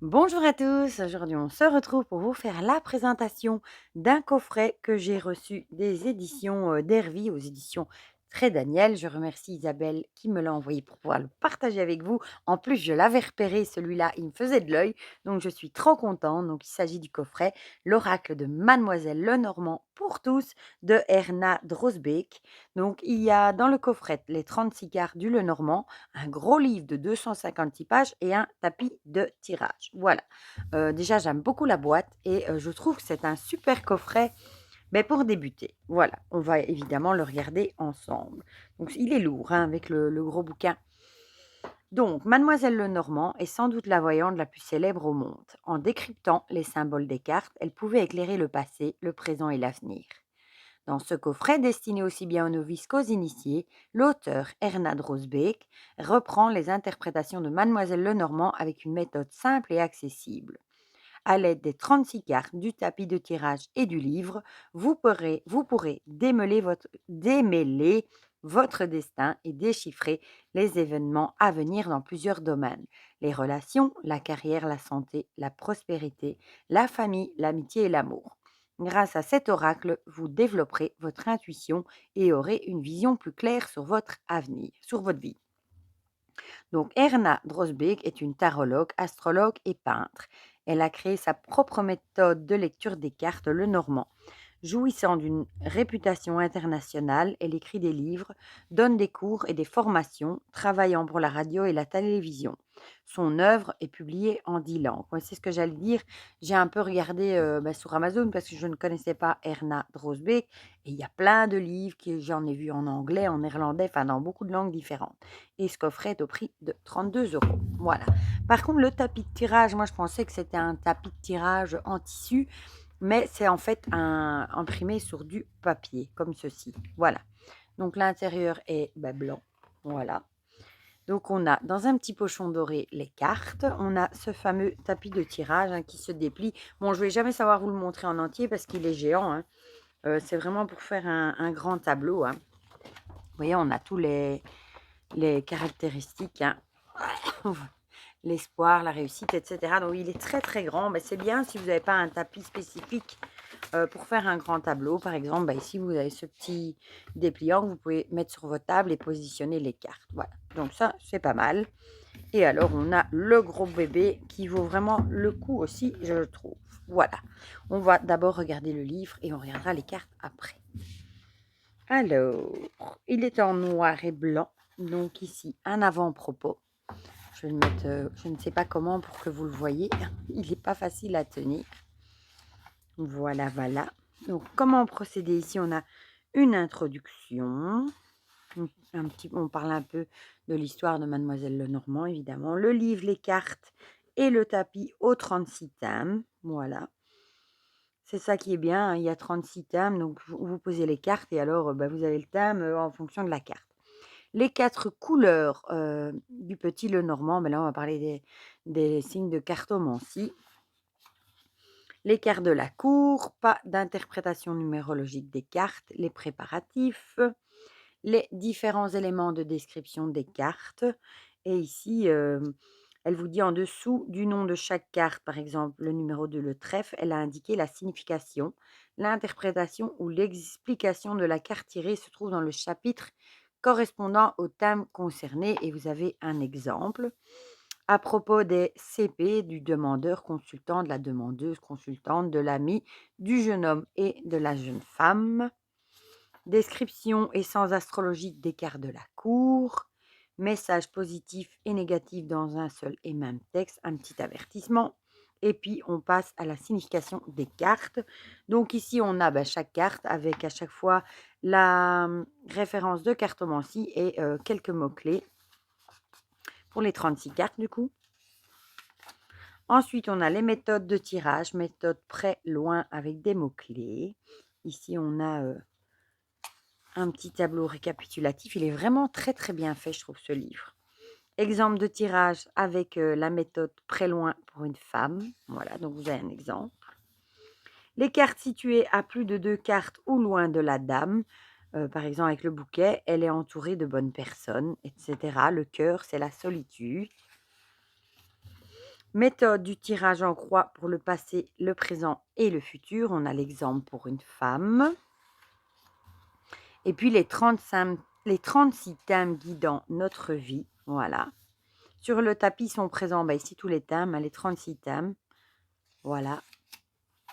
Bonjour à tous, aujourd'hui on se retrouve pour vous faire la présentation d'un coffret que j'ai reçu des éditions d'Hervy aux éditions Très Daniel. Je remercie Isabelle qui me l'a envoyé pour pouvoir le partager avec vous. En plus, je l'avais repéré, celui-là, il me faisait de l'œil, donc je suis trop contente. Donc il s'agit du coffret L'oracle de Mademoiselle Lenormand pour tous de Erna Drosbeek. Donc il y a dans le coffret les 36 cartes du Lenormand, un gros livre de 256 pages et un tapis de tirage. Voilà. Déjà, j'aime beaucoup la boîte et je trouve que c'est un super coffret pour débuter. Voilà, on va évidemment le regarder ensemble. Donc, il est lourd hein, avec le gros bouquin. Donc, Mademoiselle Lenormand est sans doute la voyante la plus célèbre au monde. En décryptant les symboles des cartes, elle pouvait éclairer le passé, le présent et l'avenir. Dans ce coffret destiné aussi bien aux novices qu'aux initiés, l'auteur Erna Drosbeek reprend les interprétations de Mademoiselle Lenormand avec une méthode simple et accessible. À l'aide des 36 cartes, du tapis de tirage et du livre, vous pourrez démêler votre destin et déchiffrer les événements à venir dans plusieurs domaines. Les relations, la carrière, la santé, la prospérité, la famille, l'amitié et l'amour. Grâce à cet oracle, vous développerez votre intuition et aurez une vision plus claire sur votre avenir, sur votre vie. Donc, Erna Drosbeek est une tarologue, astrologue et peintre. Elle a créé sa propre méthode de lecture des cartes, le normand. Jouissant d'une réputation internationale, elle écrit des livres, donne des cours et des formations, travaillant pour la radio et la télévision. Son œuvre est publiée en 10 langues. Ouais, c'est ce que j'allais dire. J'ai un peu regardé sur Amazon parce que je ne connaissais pas Erna Drosbeek. Et il y a plein de livres que j'en ai vus en anglais, en néerlandais, enfin dans beaucoup de langues différentes. Et ce coffret est au prix de 32 €. Voilà. Par contre, le tapis de tirage, moi je pensais que c'était un tapis de tirage en tissu, mais c'est en fait imprimé sur du papier, comme ceci. Voilà. Donc l'intérieur est blanc. Voilà. Donc on a dans un petit pochon doré les cartes. On a ce fameux tapis de tirage hein, qui se déplie. Bon, je ne vais jamais savoir vous le montrer en entier parce qu'il est géant. Hein. C'est vraiment pour faire un grand tableau. Hein. Vous voyez, on a tous les caractéristiques. Hein. L'espoir, la réussite, etc. Donc il est très très grand. Mais c'est bien si vous n'avez pas un tapis spécifique pour faire un grand tableau. Par exemple, ici vous avez ce petit dépliant que vous pouvez mettre sur votre table et positionner les cartes. Voilà, donc ça c'est pas mal. Et alors on a le gros bébé qui vaut vraiment le coup aussi, je le trouve. Voilà, on va d'abord regarder le livre et on regardera les cartes après. Alors, il est en noir et blanc. Donc ici, un avant-propos. Je vais le mettre, je ne sais pas comment pour que vous le voyez. Il n'est pas facile à tenir. Voilà, voilà. Donc, comment procéder ici? On a une introduction. On parle un peu de l'histoire de Mademoiselle Lenormand, évidemment. Le livre, les cartes et le tapis aux 36 thèmes. Voilà. C'est ça qui est bien. Hein, il y a 36 thèmes. Donc, vous posez les cartes et alors, vous avez le thème en fonction de la carte. Les 4 couleurs du petit Lenormand. Mais là, on va parler des signes de cartomancie. Les cartes de la cour, pas d'interprétation numérologique des cartes, les préparatifs, les différents éléments de description des cartes. Et ici, elle vous dit en dessous du nom de chaque carte, par exemple le numéro de le trèfle, elle a indiqué la signification. L'interprétation ou l'explication de la carte tirée se trouve dans le chapitre correspondant au thème concerné et vous avez un exemple. À propos des CP, du demandeur consultant, de la demandeuse consultante, de l'ami, du jeune homme et de la jeune femme. Description et sens astrologique des cartes de la cour. Message positif et négatif dans un seul et même texte, un petit avertissement. Et puis, on passe à la signification des cartes. Donc ici, on a chaque carte avec à chaque fois la référence de cartomancie et quelques mots-clés pour les 36 cartes du coup. Ensuite, on a les méthodes de tirage, méthode près, loin avec des mots-clés. Ici, on a un petit tableau récapitulatif. Il est vraiment très très bien fait, je trouve, ce livre. Exemple de tirage avec la méthode près, loin pour une femme. Voilà, donc vous avez un exemple. Les cartes situées à plus de 2 cartes ou loin de la dame. Par exemple, avec le bouquet, elle est entourée de bonnes personnes, etc. Le cœur, c'est la solitude. Méthode du tirage en croix pour le passé, le présent et le futur. On a l'exemple pour une femme. Et puis les 36 thèmes guidant notre vie. Voilà. Sur le tapis sont présents ici tous les thèmes, les 36 thèmes. Voilà.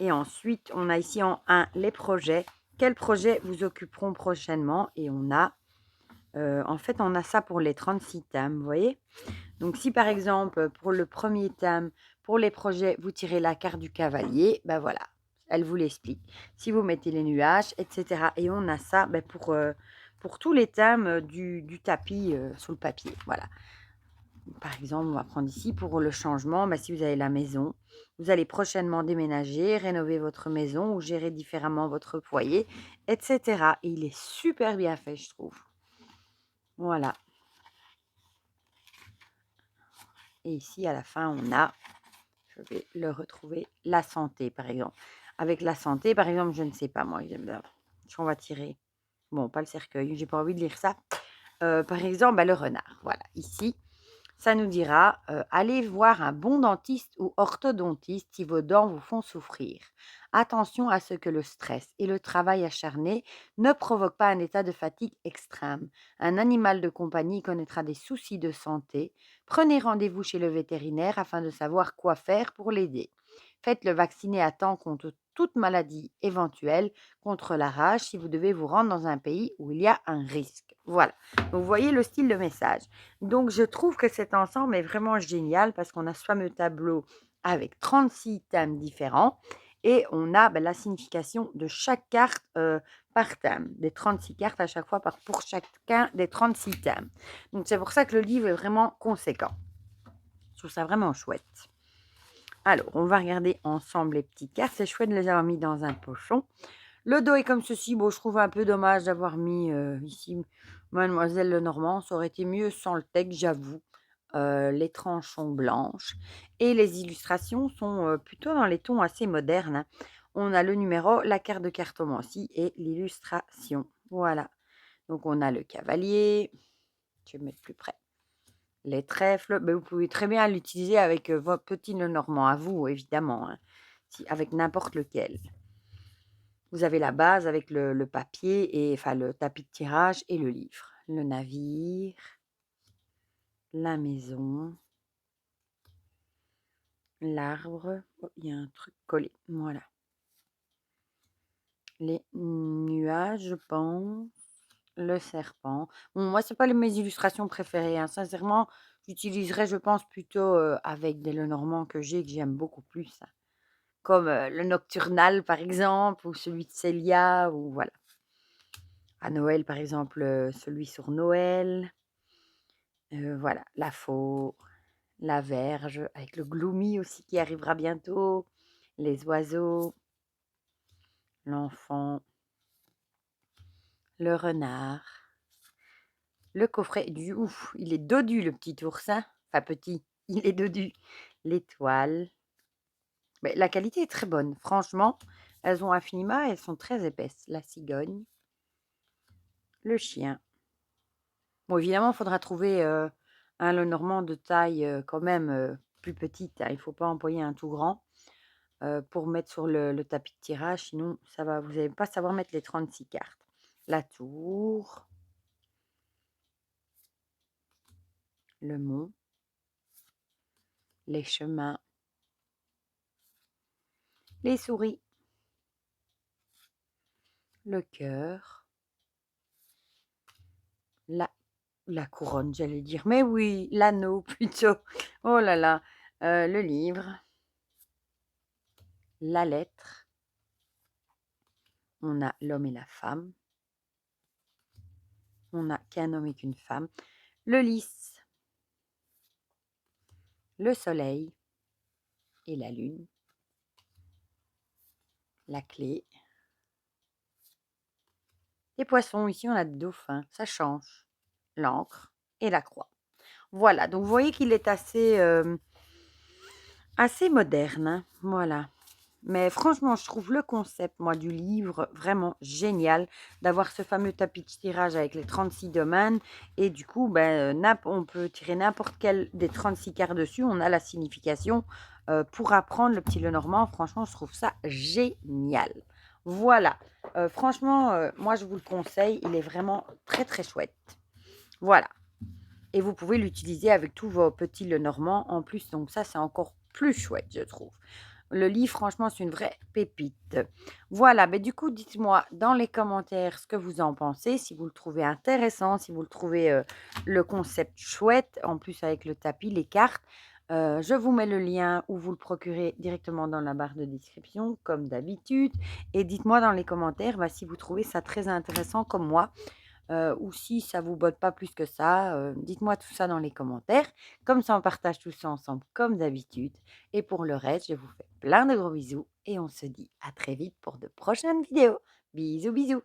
Et ensuite, on a ici en 1 les projets. Quels projets vous occuperont prochainement? Et on a, en fait, on a ça pour les 36 thèmes, vous voyez? Donc, si par exemple, pour le premier thème, pour les projets, vous tirez la carte du cavalier, ben voilà, elle vous l'explique. Si vous mettez les nuages, etc. Et on a ça pour tous les thèmes du tapis sur le papier. Voilà. Par exemple, on va prendre ici pour le changement. Si vous avez la maison, vous allez prochainement déménager, rénover votre maison ou gérer différemment votre foyer, etc. Et il est super bien fait, je trouve. Voilà. Et ici, à la fin, on a, je vais le retrouver, la santé, par exemple. Avec la santé, par exemple, je ne sais pas, moi, on va tirer. Bon, pas le cercueil, j'ai pas envie de lire ça. Par exemple, le renard. Voilà, ici, ça nous dira allez voir un bon dentiste ou orthodontiste si vos dents vous font souffrir. Attention à ce que le stress et le travail acharné ne provoquent pas un état de fatigue extrême. Un animal de compagnie connaîtra des soucis de santé. Prenez rendez-vous chez le vétérinaire afin de savoir quoi faire pour l'aider. Faites-le vacciner à temps contre toute maladie éventuelle, contre la rage si vous devez vous rendre dans un pays où il y a un risque. Voilà. Donc, vous voyez le style de message. Donc, je trouve que cet ensemble est vraiment génial parce qu'on a ce fameux tableau avec 36 thèmes différents et on a la signification de chaque carte par thème, des 36 cartes à chaque fois pour chacun des 36 thèmes. Donc, c'est pour ça que le livre est vraiment conséquent. Je trouve ça vraiment chouette. Alors, on va regarder ensemble les petites cartes. C'est chouette de les avoir mis dans un pochon. Le dos est comme ceci. Bon, je trouve un peu dommage d'avoir mis ici Mademoiselle Lenormand. Ça aurait été mieux sans le texte, j'avoue. Les tranches sont blanches. Et les illustrations sont plutôt dans les tons assez modernes, hein. On a le numéro, la carte de cartomancie et l'illustration. Voilà. Donc, on a le cavalier. Je vais mettre plus près. Les trèfles, vous pouvez très bien l'utiliser avec votre petit Lenormand à vous, évidemment, hein, avec n'importe lequel. Vous avez la base avec le papier, enfin le tapis de tirage et le livre. Le navire, la maison, l'arbre. Oh, il y a un truc collé, voilà. Les nuages, je pense. Le serpent. Bon, moi, c'est pas mes illustrations préférées, hein. Sincèrement, j'utiliserais, je pense, plutôt avec des Lenormand que j'aime beaucoup plus, hein. Comme le nocturnal, par exemple, ou celui de Célia, ou voilà. À Noël, par exemple, celui sur Noël. Voilà, la faux, la verge, avec le gloomy aussi qui arrivera bientôt, les oiseaux, l'enfant, le renard, le coffret du ouf, il est dodu le petit oursin, enfin petit, il est dodu, l'étoile. Mais la qualité est très bonne, franchement, elles ont un finimat, elles sont très épaisses. La cigogne, le chien. Bon, évidemment, il faudra trouver un Lenormand de taille quand même plus petite, hein. Il ne faut pas employer un tout grand pour mettre sur le tapis de tirage, sinon vous n'allez pas savoir mettre les 36 cartes. La tour, le mont, les chemins, les souris, le cœur, la couronne, j'allais dire. Mais oui, l'anneau plutôt. Oh là là, le livre, la lettre. On a l'homme et la femme. On n'a qu'un homme et qu'une femme. Le lys, le soleil et la lune. La clé. Les poissons, ici on a des dauphins, ça change. L'encre et la croix. Voilà, donc vous voyez qu'il est assez moderne, hein. Voilà. Mais franchement, je trouve le concept, moi, du livre vraiment génial, d'avoir ce fameux tapis de tirage avec les 36 domaines. Et du coup, ben, on peut tirer n'importe quel des 36 cartes dessus. On a la signification pour apprendre le petit Lenormand. Franchement, je trouve ça génial. Voilà. Franchement, moi, je vous le conseille. Il est vraiment très, très chouette. Voilà. Et vous pouvez l'utiliser avec tous vos petits Lenormand en plus. Donc ça, c'est encore plus chouette, je trouve. Le livre, franchement, c'est une vraie pépite. Voilà, mais du coup, dites-moi dans les commentaires ce que vous en pensez, si vous le trouvez intéressant, si vous le trouvez le concept chouette, en plus avec le tapis, les cartes. Je vous mets le lien où vous le procurez directement dans la barre de description, comme d'habitude. Et dites-moi dans les commentaires bah, si vous trouvez ça très intéressant comme moi. Ou si ça vous botte pas plus que ça, dites-moi tout ça dans les commentaires. Comme ça, on partage tout ça ensemble comme d'habitude. Et pour le reste, je vous fais plein de gros bisous et on se dit à très vite pour de prochaines vidéos. Bisous, bisous.